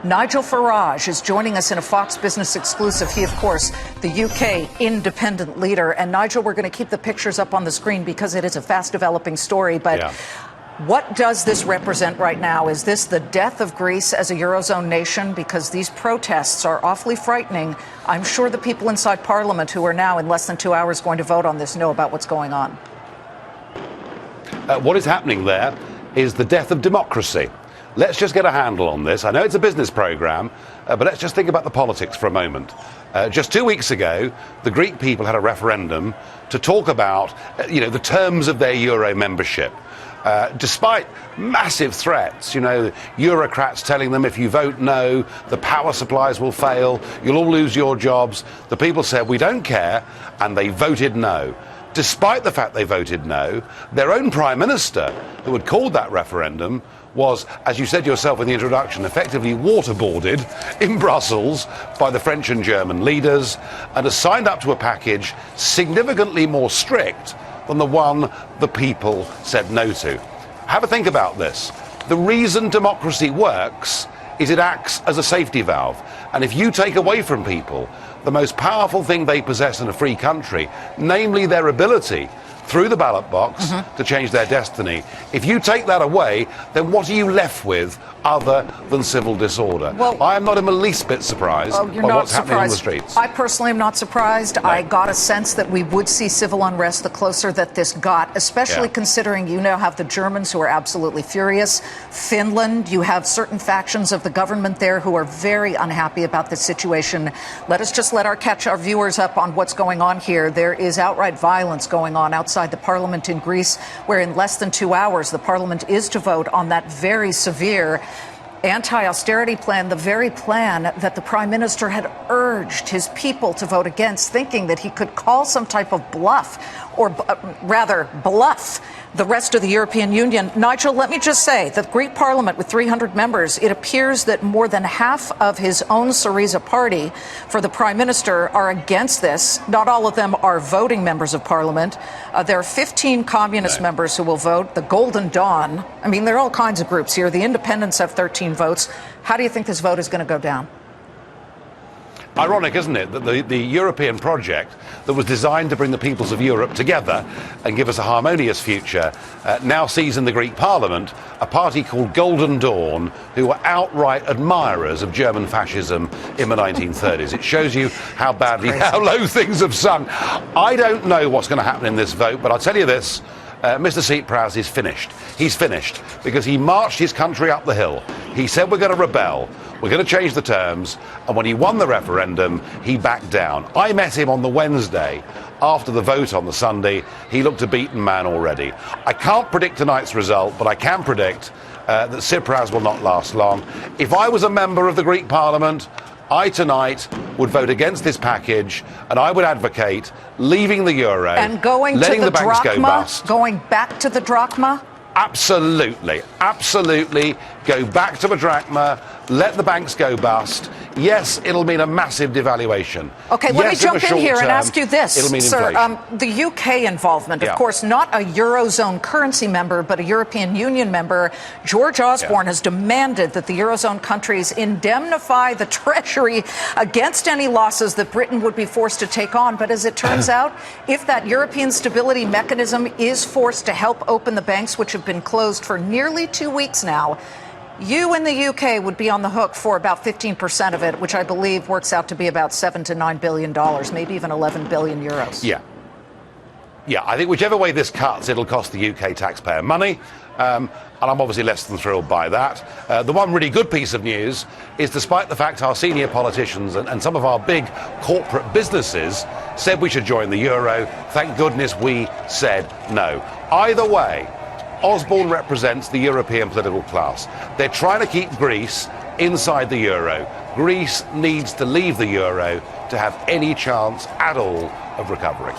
Nigel Farage is joining us in a Fox Business exclusive. He, of course, the UK independent leader. And Nigel, we're going to keep the pictures up on the screen because it is a fast developing story. But what does this represent right now? Is this the death of Greece as a Eurozone nation? Because these protests are awfully frightening. I'm sure the people inside Parliament who are now in less than 2 hours going to vote on this know about what's going on. What is happening there is the death of democracy. Let's just get a handle on this. I know it's a business programme, but let's just think about the politics for a moment. Just 2 weeks ago, the Greek people had a referendum to talk about, the terms of their Euro membership. Despite massive threats, Eurocrats telling them if you vote no, the power supplies will fail, you'll all lose your jobs. The people said, we don't care, and they voted no. Despite the fact they voted no, their own Prime Minister, who had called that referendum, was, as you said yourself in the introduction, effectively waterboarded in Brussels by the French and German leaders and has signed up to a package significantly more strict than the one the people said no to. Have a think about this. The reason democracy works is it acts as a safety valve. And if you take away from people the most powerful thing they possess in a free country, namely their ability through the ballot box to change their destiny. If you take that away, then what are you left with other than civil disorder? Well, I am not in the least bit surprised by what's happening on the streets. I personally am not surprised. No. I got a sense that we would see civil unrest the closer that this got, especially considering you now have the Germans who are absolutely furious. Finland, you have certain factions of the government there who are very unhappy about this situation. Let us just catch our viewers up on what's going on here. There is outright violence going on outside the parliament in Greece, where in less than 2 hours the parliament is to vote on that very severe anti-austerity plan, the very plan that the prime minister had urged his people to vote against, thinking that he could call some type of bluff, or rather bluff, the rest of the European Union. Nigel, let me just say that the Greek parliament with 300 members, it appears that more than half of his own Syriza party for the prime minister are against this. Not all of them are voting members of parliament. There are 15 communist members who will vote. The Golden Dawn, I mean, there are all kinds of groups here. The independents have 13 votes. How do you think this vote is going to go down? Ironic, isn't it, that the European project that was designed to bring the peoples of Europe together and give us a harmonious future now sees in the Greek parliament a party called Golden Dawn, who were outright admirers of German fascism in the 1930s. It shows you how low things have sunk. I don't know what's going to happen in this vote, but I'll tell you this. Mr. Tsipras is finished. He's finished because he marched his country up the hill. He said we're going to rebel, we're going to change the terms, and when he won the referendum, he backed down. I met him on the Wednesday after the vote on the Sunday. He looked a beaten man already. I can't predict tonight's result, but I can predict that Tsipras will not last long. If I was a member of the Greek Parliament, I tonight would vote against this package, and I would advocate leaving the euro and letting the banks go bust. Going back to the drachma? Absolutely. Absolutely. Go back to the drachma. Let the banks go bust. Yes, it'll mean a massive devaluation. OK, let me jump in here and ask you this, sir. The UK involvement, of course, not a Eurozone currency member, but a European Union member. George Osborne has demanded that the Eurozone countries indemnify the Treasury against any losses that Britain would be forced to take on. But as it turns out, if that European stability mechanism is forced to help open the banks, which have been closed for nearly 2 weeks now, you in the UK would be on the hook for about 15% of it, which I believe works out to be about $7 to $9 billion, maybe even 11 billion euros. Yeah, I think whichever way this cuts, it'll cost the UK taxpayer money. And I'm obviously less than thrilled by that. The one really good piece of news is, despite the fact our senior politicians and some of our big corporate businesses said we should join the euro, thank goodness we said no. Either way, Osborne represents the European political class. They're trying to keep Greece inside the euro. Greece needs to leave the euro to have any chance at all of recovering.